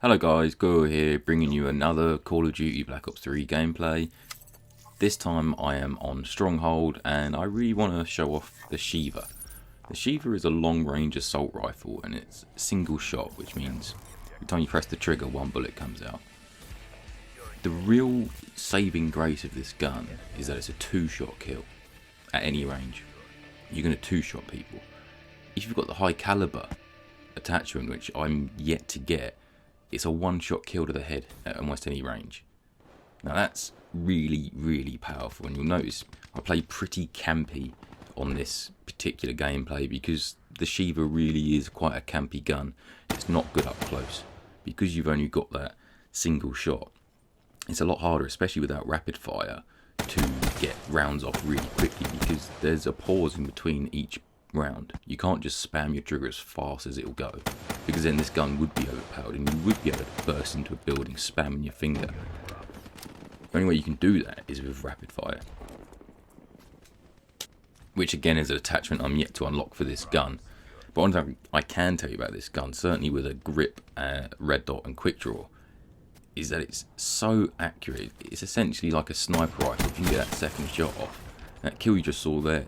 Hello guys, Go here, bringing you another Call of Duty Black Ops 3 gameplay. This time I am on Stronghold and I really want to show off the Sheiva. The Sheiva is a long range assault rifle and it's single shot, which means every time you press the trigger one bullet comes out. The real saving grace of this gun is that it's a two-shot kill at any range. You're going to two-shot people. If you've got the high caliber attachment, which I'm yet to get, it's a one-shot kill to the head at almost any range. Now that's really powerful, and you'll notice I play pretty campy on this particular gameplay because the Sheiva really is quite a campy gun. It's not good up close because you've only got that single shot. It's a lot harder, especially without rapid fire, to get rounds off really quickly because there's a pause in between each round. You can't just spam your trigger as fast as it'll go, because then this gun would be overpowered and you would be able to burst into a building spamming your finger. The only way you can do that is with rapid fire, which again is an attachment I'm yet to unlock for this gun. But one thing I can tell you about this gun, certainly with a grip, red dot and quick draw, is that it's so accurate. It's essentially like a sniper rifle. If you can get that second shot off, that kill you just saw there,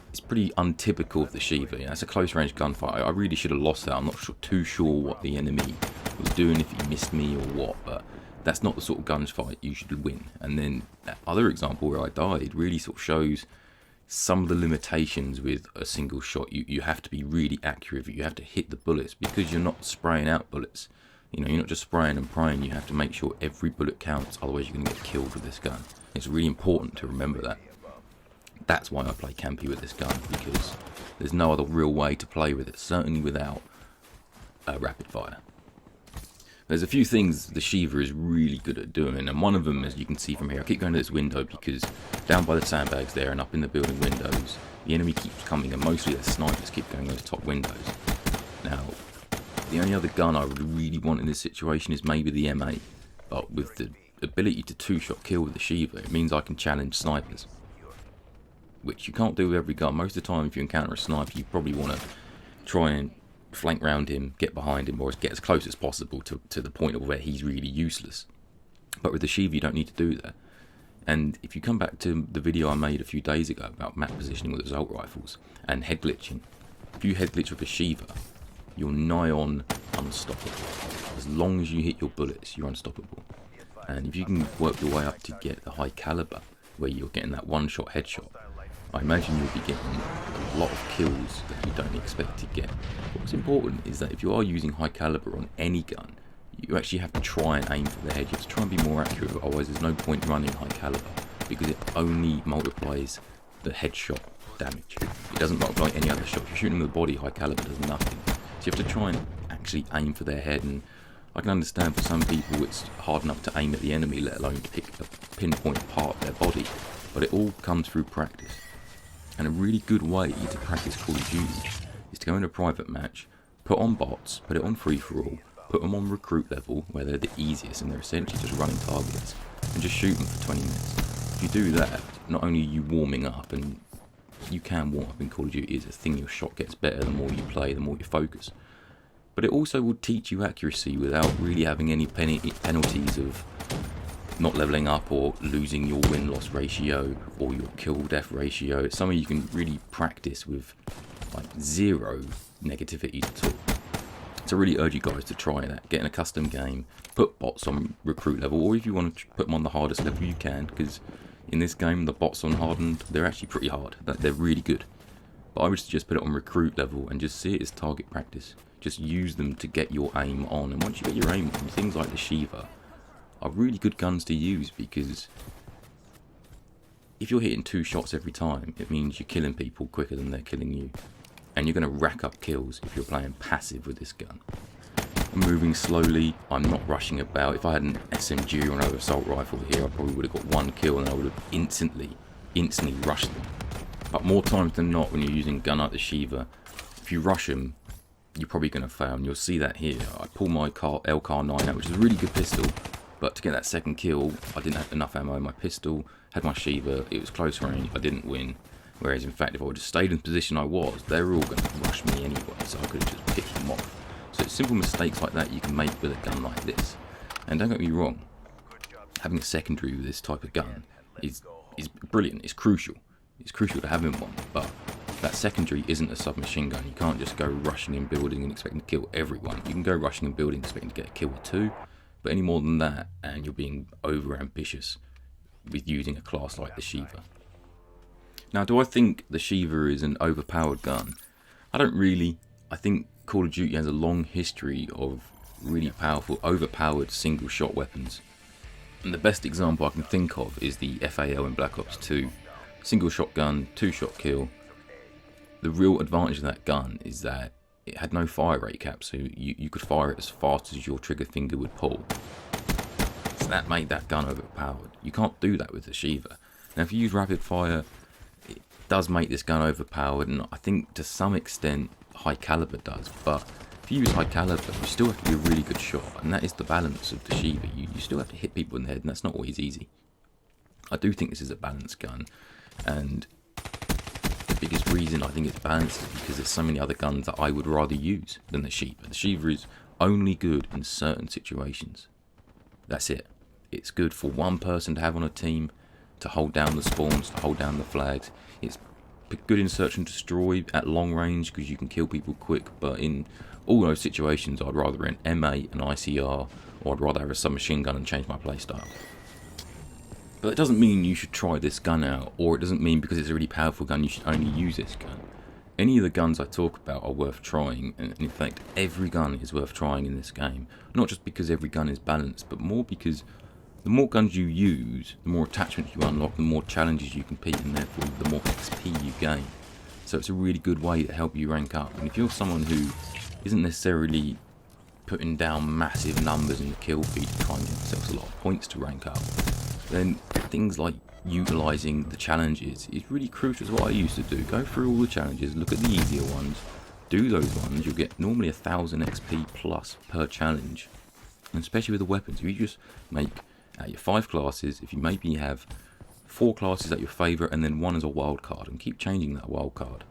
it's pretty untypical of the Sheiva. You know, it's a close range gunfight. I really should have lost that. I'm not too sure what the enemy was doing, if he missed me or what, but that's not the sort of gunfight you should win. And then that other example where I died really sort of shows some of the limitations with a single shot. You have to be really accurate. You have to hit the bullets because you're not spraying out bullets. You know, you're not just spraying and praying. You have to make sure every bullet counts, otherwise you're going to get killed with this gun. It's really important to remember that. That's why I play campy with this gun, because there's no other real way to play with it, certainly without rapid fire. There's a few things the Sheiva is really good at doing, and one of them, as you can see from here, I keep going to this window because down by the sandbags there and up in the building windows, the enemy keeps coming, and mostly the snipers keep going those top windows. Now, the only other gun I would really want in this situation is maybe the M8, but with the ability to two-shot kill with the Sheiva, it means I can challenge snipers, which you can't do with every gun. Most of the time, if you encounter a sniper, you probably want to try and flank round him, get behind him, or get as close as possible to the point of where he's really useless. But with the Sheiva, you don't need to do that. And if you come back to the video I made a few days ago about map positioning with assault rifles and head glitching, if you head glitch with a Sheiva, you're nigh on unstoppable. As long as you hit your bullets, you're unstoppable. And if you can work your way up to get the high caliber, where you're getting that one-shot headshot, I imagine you'll be getting a lot of kills that you don't expect to get. What's important is that if you are using high caliber on any gun, you actually have to try and aim for the head. You have to try and be more accurate, otherwise there's no point running high caliber, because it only multiplies the headshot damage. It doesn't multiply any other shot. If you're shooting with the body, high caliber does nothing. So you have to try and actually aim for their head, and I can understand for some people it's hard enough to aim at the enemy, let alone to pick a pinpoint part of their body, but it all comes through practice. And a really good way to practice Call of Duty is to go in a private match, put on bots, put it on free-for-all, put them on recruit level, where they're the easiest and they're essentially just running targets, and just shoot them for 20 minutes. If you do that, not only are you warming up, and you can warm up in Call of Duty, it's a thing, your shot gets better the more you play, the more you focus, but it also will teach you accuracy without really having any penalties of not leveling up or losing your win-loss ratio or your kill-death ratio. It's something you can really practice with like zero negativity at all. So I really urge you guys to try that. Get in a custom game, put bots on recruit level, or if you want to put them on the hardest level you can, because in this game the bots on hardened, they're actually pretty hard. They're really good. But I would just put it on recruit level and just see it as target practice. Just use them to get your aim on, and once you get your aim on, things like the Sheiva are really good guns to use, because if you're hitting 2 shots every time, it means you're killing people quicker than they're killing you, and you're going to rack up kills if you're playing passive with this gun. I'm moving slowly, I'm not rushing about. If I had an SMG or another assault rifle here, I probably would have got 1 kill and I would have instantly rushed them. But more times than not, when you're using a gun like the Sheiva, if you rush them, you're probably going to fail, and you'll see that here. I pull my LK9 out, which is a really good pistol, but to get that second kill, I didn't have enough ammo in my pistol, had my Sheiva, it was close range, I didn't win. Whereas in fact, if I would have stayed in the position I was, they were all going to rush me anyway, so I could have just picked them off. So So simple mistakes like that you can make with a gun like this. And don't get me wrong, having a secondary with this type of gun is brilliant. It's crucial. It's crucial to having one, but that secondary isn't a submachine gun. You can't just go rushing in building and expecting to kill everyone. You can go rushing in building expecting to get a kill or two, but any more than that, and you're being over ambitious with using a class like the Sheiva. Now, do I think the Sheiva is an overpowered gun? I don't really. I think Call of Duty has a long history of really powerful, overpowered single shot weapons. And the best example I can think of is the FAL in Black Ops 2. Single shotgun, 2-shot kill. The real advantage of that gun is that it had no fire rate cap, so you could fire it as fast as your trigger finger would pull. So that made that gun overpowered. You can't do that with the Sheiva. Now if you use rapid fire, it does make this gun overpowered, and I think to some extent high caliber does, but if you use high caliber, you still have to be a really good shot, and that is the balance of the Sheiva. You still have to hit people in the head, and that's not always easy. I do think this is a balanced gun, and the biggest reason I think it's balanced is because there's so many other guns that I would rather use than the Sheiva. The Sheiva is only good in certain situations. That's it. It's good for one person to have on a team, to hold down the spawns, to hold down the flags. It's good in search and destroy at long range because you can kill people quick, but in all those situations I'd rather an M8, an ICR, or I'd rather have a submachine gun and change my playstyle. But it doesn't mean you should try this gun out, or it doesn't mean because it's a really powerful gun you should only use this gun. Any of the guns I talk about are worth trying, and in fact every gun is worth trying in this game. Not just because every gun is balanced, but more because the more guns you use, the more attachments you unlock, the more challenges you compete, and therefore the more XP you gain. So it's a really good way to help you rank up. And if you're someone who isn't necessarily putting down massive numbers in the kill feed to try and get themselves a lot of points to rank up, then things like utilising the challenges is really crucial. Is what I used to do. Go through all the challenges, look at the easier ones, do those ones. You'll get normally 1000 XP plus per challenge, and especially with the weapons. If you just make out your 5 classes, if you maybe have 4 classes that your favourite and then one as a wild card, and keep changing that wild card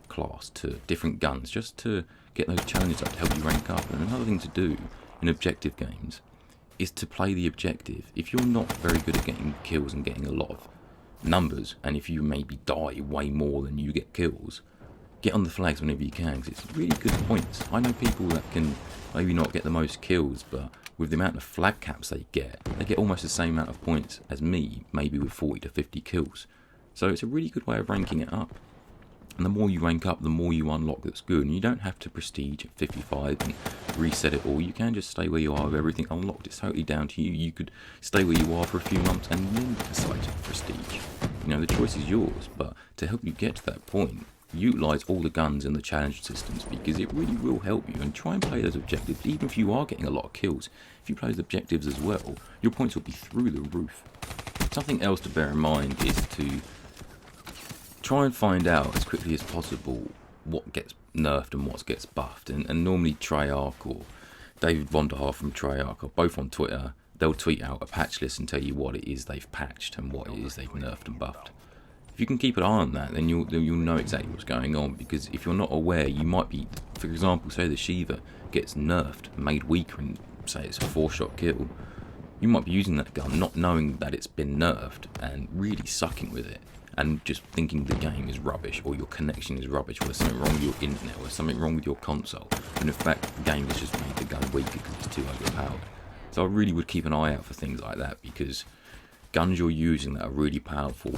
class to different guns just to get those challenges up to help you rank up. And another thing to do in objective games is to play the objective. If you're not very good at getting kills and getting a lot of numbers, and if you maybe die way more than you get kills, get on the flags whenever you can, because it's really good points. I know people that can maybe not get the most kills, but with the amount of flag caps they get almost the same amount of points as me, maybe with 40 to 50 kills. So it's a really good way of ranking it up. And the more you rank up, the more you unlock that's good. And you don't have to prestige at 55 and reset it all. You can just stay where you are with everything unlocked. It's totally down to you. You could stay where you are for a few months and then decide to prestige. You know, the choice is yours. But to help you get to that point, utilise all the guns and the challenge systems, because it really will help you. And try and play those objectives. Even if you are getting a lot of kills, if you play those objectives as well, your points will be through the roof. Something else to bear in mind is to try and find out as quickly as possible what gets nerfed and what gets buffed. And normally Treyarch or David Vonderhaar from Treyarch are both on Twitter. They'll tweet out a patch list and tell you what it is they've patched and what it is they've nerfed and buffed. If you can keep an eye on that, then you'll know exactly what's going on. Because if you're not aware, you might be, for example, say the Sheiva gets nerfed, made weaker, and say it's a 4-shot kill. You might be using that gun not knowing that it's been nerfed and really sucking with it, and just thinking the game is rubbish, or your connection is rubbish, or there's something wrong with your internet, or there's something wrong with your console. And in fact, the game has just made the gun weaker because it's too overpowered. So I really would keep an eye out for things like that, because guns you're using that are really powerful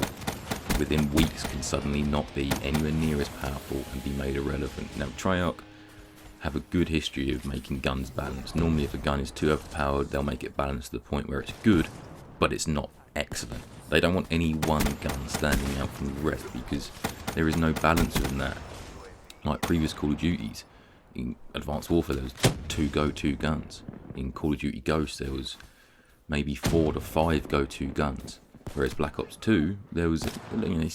within weeks can suddenly not be anywhere near as powerful and be made irrelevant. Now, Treyarch have a good history of making guns balanced. Normally, if a gun is too overpowered, they'll make it balanced to the point where it's good, but it's not excellent. They don't want any one gun standing out from the rest, because there is no balance in that. Like previous Call of Duties, in Advanced Warfare there was 2 go-to guns. In Call of Duty Ghosts there was maybe 4 to 5 go-to guns. Whereas Black Ops 2, there was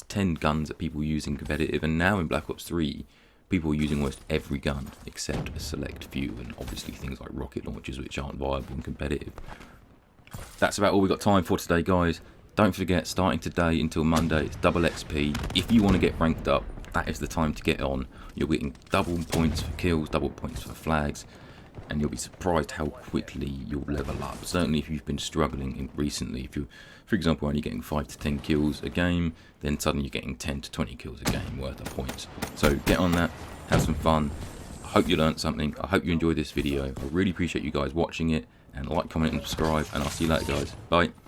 10 guns that people use in competitive, and now in Black Ops 3, people are using almost every gun except a select few, and obviously things like rocket launchers which aren't viable in competitive. That's about all we've got time for today, guys. Don't forget, starting today until Monday, it's double XP. If you want to get ranked up, that is the time to get on. You're getting double points for kills, double points for flags. and you'll be surprised how quickly you'll level up. Certainly if you've been struggling recently, if you're, for example, only getting 5 to 10 kills a game, then suddenly you're getting 10 to 20 kills a game worth of points. So get on that, have some fun. I hope you learned something. I hope you enjoyed this video. I really appreciate you guys watching it, and like, comment and subscribe, and I'll see you later, guys. Bye.